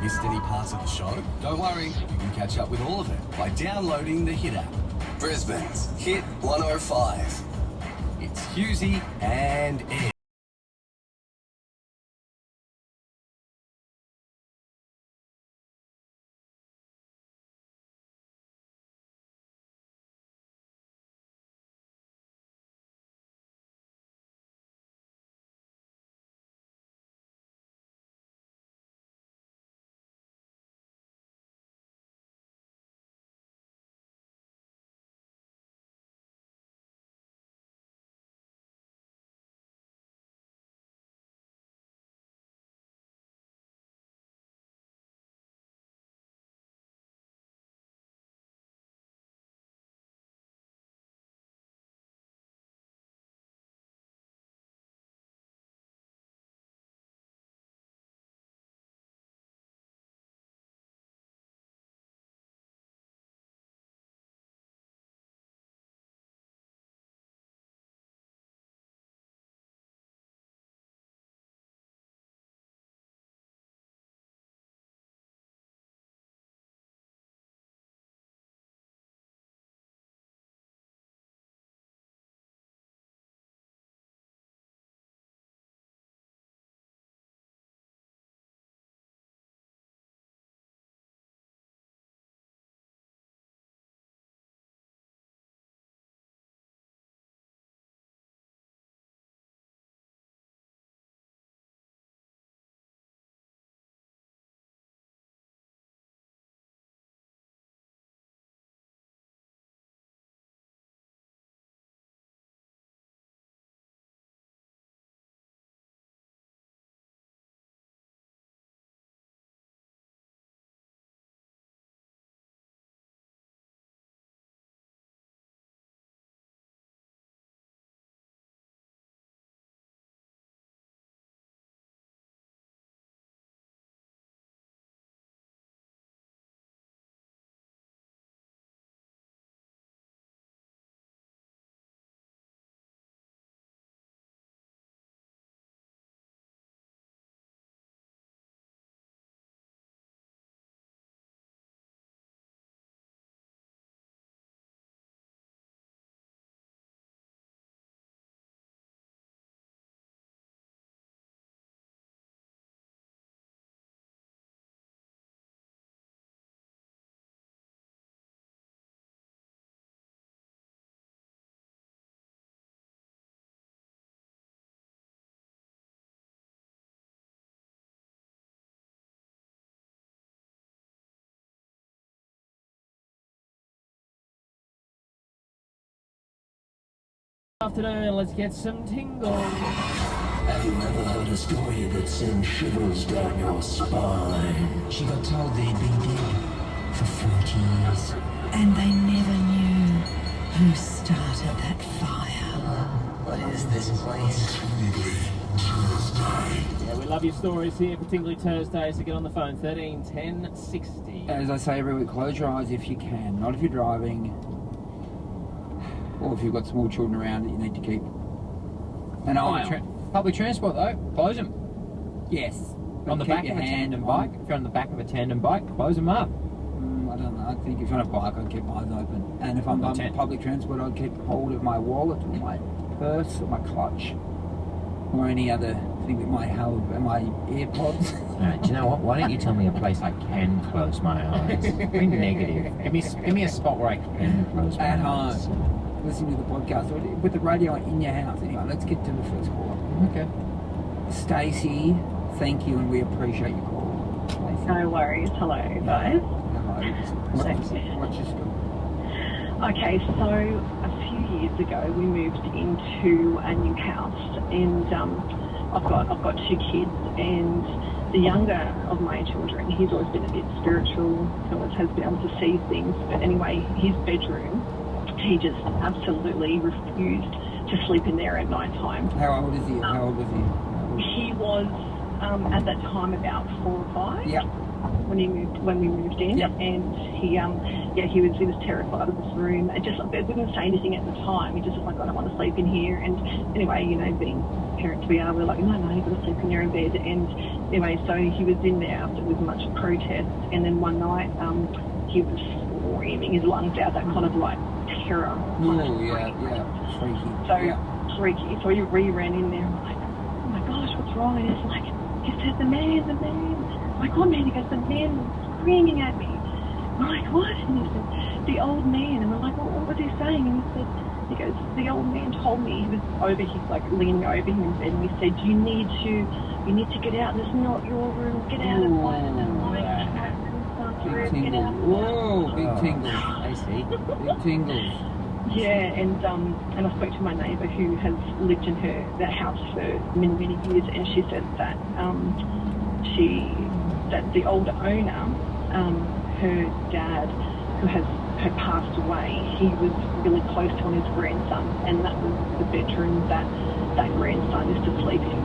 Missed any parts of the show? Don't worry, you can catch up with all of it by downloading the Hit app. Brisbane's Hit 105. It's Hughesy and Ed. Afternoon, let's get some tingles. Have you ever heard a story that sends shivers down your spine? She got told they'd been dead for 40 years. And they never knew who started that fire. What is this place? Yeah, we love your stories here for Tingly Thursday, so get on the phone, 13 10 60. As I say every week, close your eyes if you can. Not if you're driving, or if you've got small children around that you need to keep an eye on. Public transport though, close them. Yes. On the back of a tandem bike, if you're on the back of a tandem bike, close them up. I don't know, I think if you're on a bike, I'd keep my eyes open. And if I'm on public transport, I'd keep hold of my wallet or my purse or my clutch or any other thing that might help, my AirPods. Alright, do you know what? Why don't you tell me a place I can close my eyes? Be negative. Give me a spot where I can close my eyes. At home, listening to the podcast, or with the radio in your house. Anyway, let's get to the first call. Okay. Stacey, thank you, and we appreciate your call. Stacey. No worries. Hello, guys. Hello. What's your story? Okay, so a few years ago we moved into a new house, and I've got two kids, and the younger of my children, he's always been a bit spiritual, always has been able to see things. But anyway, his bedroom, he just absolutely refused to sleep in there at night time. How old is he? How old was he? He was at that time about 4 or 5. Yep. When we moved in, yep. And he was terrified of this room. It just, it wouldn't say anything at the time. He just was like, I don't want to sleep in here. And anyway, being parents we are, we're like, no, you've got to sleep in your own bed. And anyway, so he was in there after with much protest, and then one night he was screaming his lungs out, that kind of like terror. Oh, yeah, freaky. So yeah. freaky. So we ran in there and we're like, oh my gosh, what's wrong? And it's like, he said, the man. I'm like, what man? He goes, the man was screaming at me. We're like, what? And he said, the old man. And we're like, well, what was he saying? And he goes, the old man told me, he was over, he's like leaning over him in bed, and he said, you need to get out. This is not your room. Get out of mine. And I'm like, big tingles. Whoa, big tingles. I see. Big tingles. yeah, and I spoke to my neighbour who has lived in that house for many years, and she said that that the old owner, her dad, who had passed away, he was really close to his grandson, and that was the bedroom that grandson used to sleep in.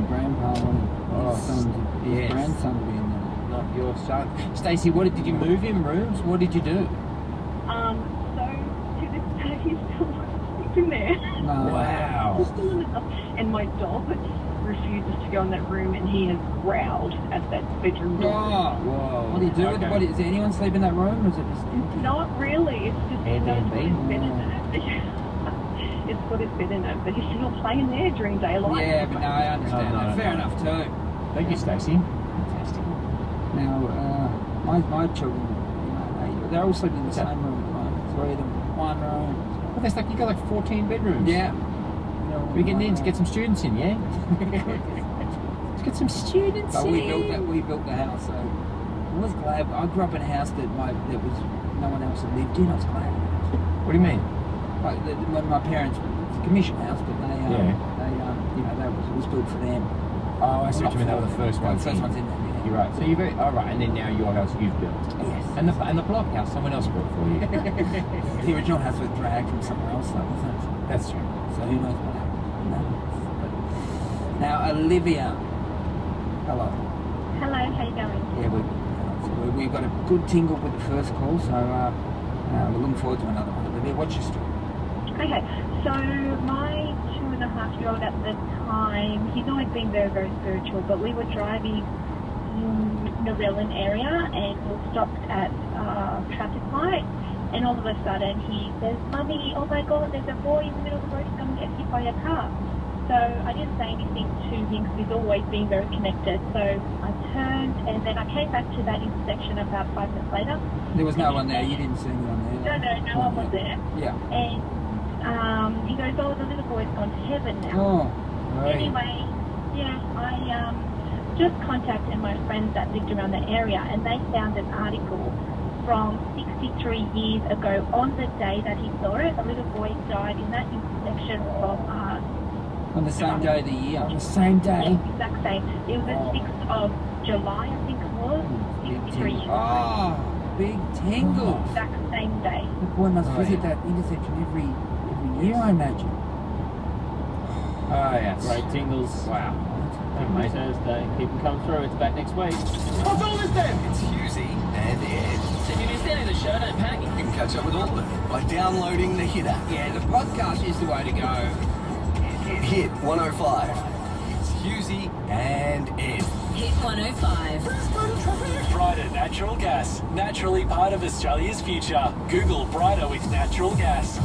Grandpa wanted his grandson to be in there. Not your son. Stacey, what did you move him rooms? What did you do? So to this day, he's still sleeping there. No. Wow. He's still in the house. And my dog refuses to go in that room, and he has growled at that bedroom door. Whoa. What do you do with it? Is anyone sleep in that room, or is it just empty? Not really. It's just Airbnb? It's got his bed in it, but he's still playing there during daylight. Yeah, but no, I understand that. Fair enough too. Thank you, Stacey. Fantastic. Now, my children, they're all sleeping in the same room at the moment. 3 of them, one room. Well, that's like, you got like 14 bedrooms. Yeah. We're getting in to get some students in, yeah? Let's get some students But in. we built the house, so I was glad. I grew up in a house that was no one else had lived in. I was glad. What do you mean? Like when my parents, it's a commission house, but they it was built for them. Oh, I see what you mean. They were the first ones. First ones in there. Yeah. You're right. So you've and then now your house you've built. Yes. And the block house someone else built for you. The original house was dragged from somewhere else, though, wasn't it? That's true. So who knows what happened? No. Now, Olivia. Hello. Hello, how you going? Yeah, we've got a good tingle with the first call, so we're looking forward to another one. Olivia, what's your story? Okay, so my 2.5-year-old at the time, he's always been very, very spiritual, but we were driving in Narellan area and we stopped at traffic light, and all of a sudden he says, Mummy, oh my God, there's a boy in the middle of the road who's going to get hit by a car. So I didn't say anything to him because he's always been very connected. So I turned and then I came back to that intersection about 5 minutes later. There was no one there, you didn't see anyone there? No one was there. Yeah. And he goes, oh, the little boy's gone to heaven now. Oh, right. Anyway, yeah, I just contacted my friends that lived around the area, and they found an article from 63 years ago on the day that he saw it. A little boy died in that intersection from on the same day of the year. On the same day? Yeah, exact same. It was the 6th of July, I think it was. 63 years ago. Oh, big tingle. Exact same day. The boy must visit that intersection every year, I imagine. Oh, yes. Great tingles. Wow. Mate, Thursday. Keep them coming through. It's back next week. What's all this then? It's Hughesy and Ed. So if you missed any of the show, don't panic. You can catch up with all of it by downloading the Hit app. Yeah, the podcast is the way to go. Hit 105. It's Hughesy and Ed. Hit 105. Brighter Natural Gas. Naturally part of Australia's future. Google Brighter with natural gas.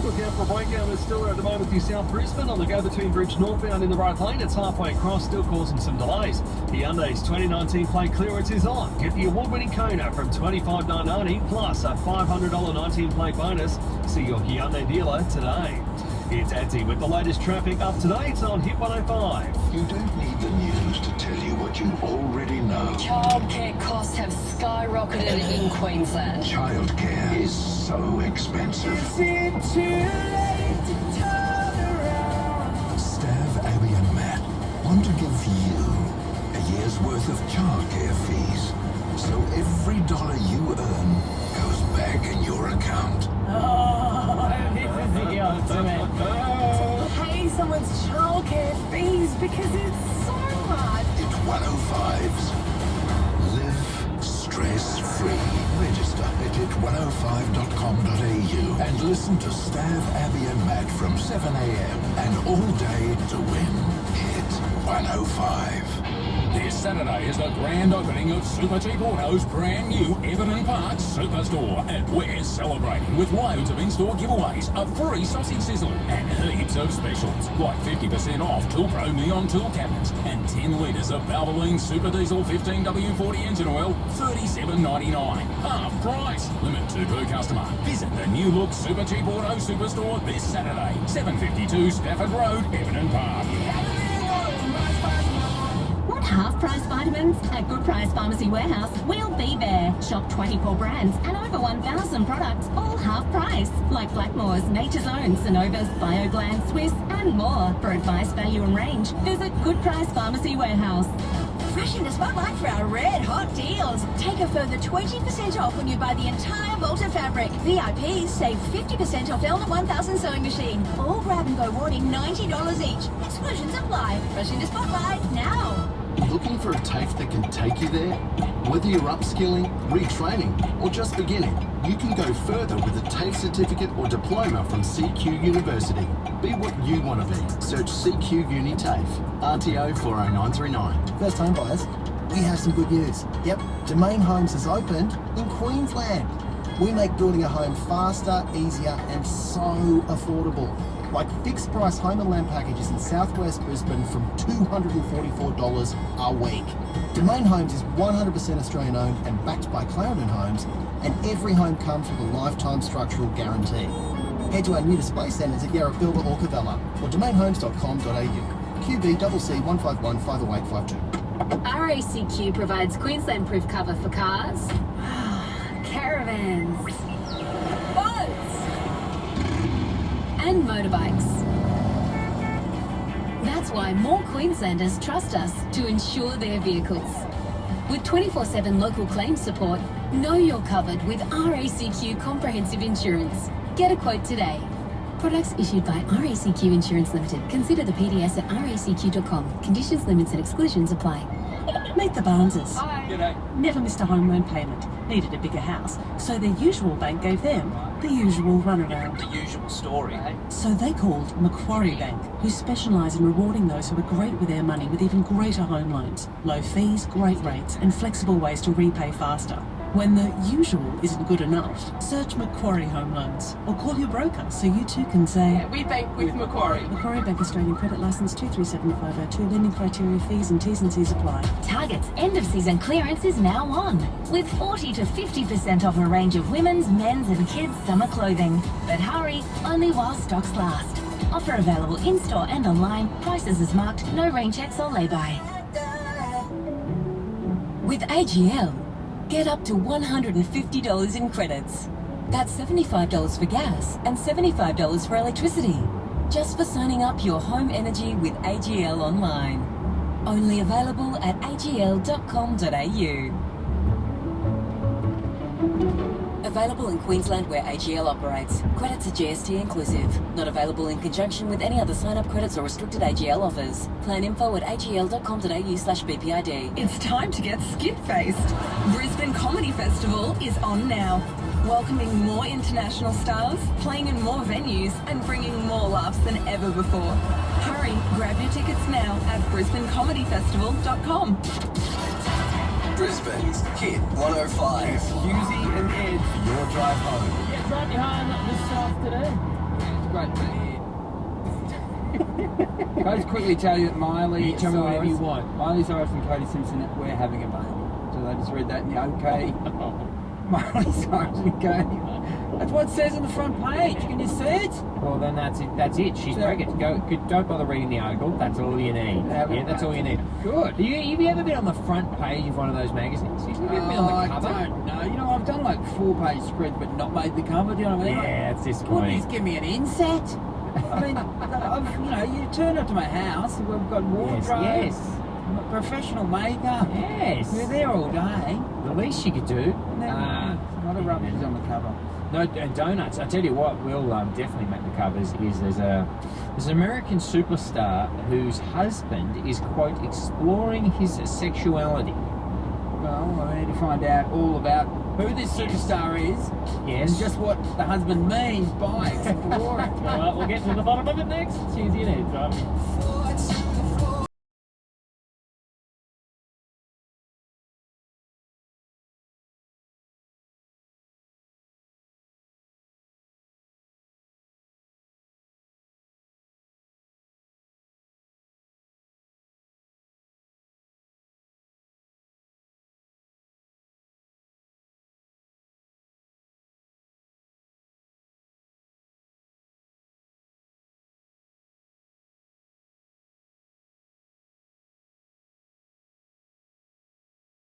Look out for breakdown still at the moment through South Brisbane on the go between Bridge northbound in the right lane. It's halfway across, still causing some delays. The Hyundai's 2019 plate clearance is on. Get the award-winning Kona from $25,990 plus a $500 19 plate bonus. See your Hyundai dealer today. It's Etsy with the latest traffic up to date on Hit 105. You don't need the news to tell you what you already know. Childcare costs have skyrocketed in Queensland. Childcare is so expensive. Stav, Abby and Matt want to give you a year's worth of childcare fees. So every dollar you earn goes back in your account. Pay someone's childcare fees because it's so hard. Hit 105's Live Stress Free. Register at hit105.com.au and listen to Stav, Abby and Matt from 7 a.m. and all day to win Hit 105. This Saturday is the grand opening of Super Cheap Auto's brand new Everton Park Superstore, and we're celebrating with loads of in-store giveaways, a free sausage sizzle, and heaps of specials, like 50% off Tool Pro Neon tool cabinets and 10 litres of Valvoline Super Diesel 15W40 engine oil, $37.99. Half price. Limit 2 per customer. Visit the new look Super Cheap Auto Superstore this Saturday, 752 Stafford Road, Everton Park. Want half-price vitamins? At Good Price Pharmacy Warehouse, we'll be there. Shop 24 brands and over 1,000 products, all half price. Like Blackmore's, Nature's Own, Sanova's, BioGland, Swiss, and more. For advice, value and range, visit Good Price Pharmacy Warehouse. Fresh in the spotlight for our red hot deals. Take a further 20% off when you buy the entire Volta fabric. VIPs save 50% off Elna 1000 sewing machine. All grab-and-go warding $90 each. Exclusions apply. Fresh in the spotlight now. Looking for a TAFE that can take you there? Whether you're upskilling, retraining, or just beginning, you can go further with a TAFE certificate or diploma from CQ University. Be what you want to be. Search CQ Uni TAFE. RTO 40939. First home buyers, we have some good news. Yep, Domain Homes has opened in Queensland. We make building a home faster, easier, and so affordable. Like fixed price home and land packages in southwest Brisbane from $244 a week. Domain Homes is 100% Australian owned and backed by Clarendon Homes, and every home comes with a lifetime structural guarantee. Head to our new display centres at Yarrabilba or Cavella or domainhomes.com.au. QBCC 151 50852. RACQ provides Queensland-proof cover for cars, caravans, boats, and motorbikes. That's why more Queenslanders trust us to insure their vehicles. With 24/7 local claims support, know you're covered with RACQ Comprehensive Insurance. Get a quote today. Products issued by RACQ Insurance Limited. Consider the PDS at racq.com. Conditions, limits and exclusions apply. Meet the Barneses. Hi. G'day. Never missed a home loan payment. Needed a bigger house, so their usual bank gave them the usual runaround. The usual story, eh? So they called Macquarie Bank, who specialise in rewarding those who are great with their money with even greater home loans. Low fees, great rates and flexible ways to repay faster. When the usual isn't good enough, search Macquarie Home Loans or call your broker so you too can say... Yeah, we bank with Macquarie. Macquarie Bank Australian Credit Licence 237502. Lending criteria, fees and T's and C's apply. Target's end-of-season clearance is now on, with 40 to 50% off a range of women's, men's and kids' summer clothing. But hurry, only while stocks last. Offer available in-store and online. Prices as marked, no rain checks or lay-by. With AGL, get up to $150 in credits. That's $75 for gas and $75 for electricity. Just for signing up your home energy with AGL online. Only available at agl.com.au. Available in Queensland where AGL operates. Credits are GST inclusive. Not available in conjunction with any other sign-up credits or restricted AGL offers. Plan info at agl.com.au/BPID. It's time to get skid-faced. Brisbane Comedy Festival is on now. Welcoming more international stars, playing in more venues, and bringing more laughs than ever before. Hurry, grab your tickets now at brisbanecomedyfestival.com. Brisbane's Hit 105. Hughesy and Ed for your drive home. Yeah, drive you home this afternoon. It's great. Can I just quickly tell you that Miley, tell me whatever you want. Miley Cyrus and Cody Simpson, we're having a baby. So I just read that in the OK. Miley Cyrus and Cody. That's what it says on the front page. Can you see it? Well, then that's it. That's it. She's pregnant. Don't bother reading the article. That's all you need. Yeah, that's all you need. Good. Have you ever been on the front page of one of those magazines? You've ever been on the cover? I don't know. You know, I've done like 4-page spreads, but not made the cover. Do you know what I mean? Yeah, it's this Couldn't you just give me an inset? I mean, you turn up to my house. We've got wardrobe. Yes. Professional makeup. Yes. We're there all day. The least you could do. What a rubbish is on the cover. No, and donuts. I tell you what, will definitely make the covers. Is there's an American superstar whose husband is, quote, exploring his sexuality. Well, I need to find out all about who this superstar is and just what the husband means by exploring. All right, we'll get to the bottom of it next. Hughesy Ed driving.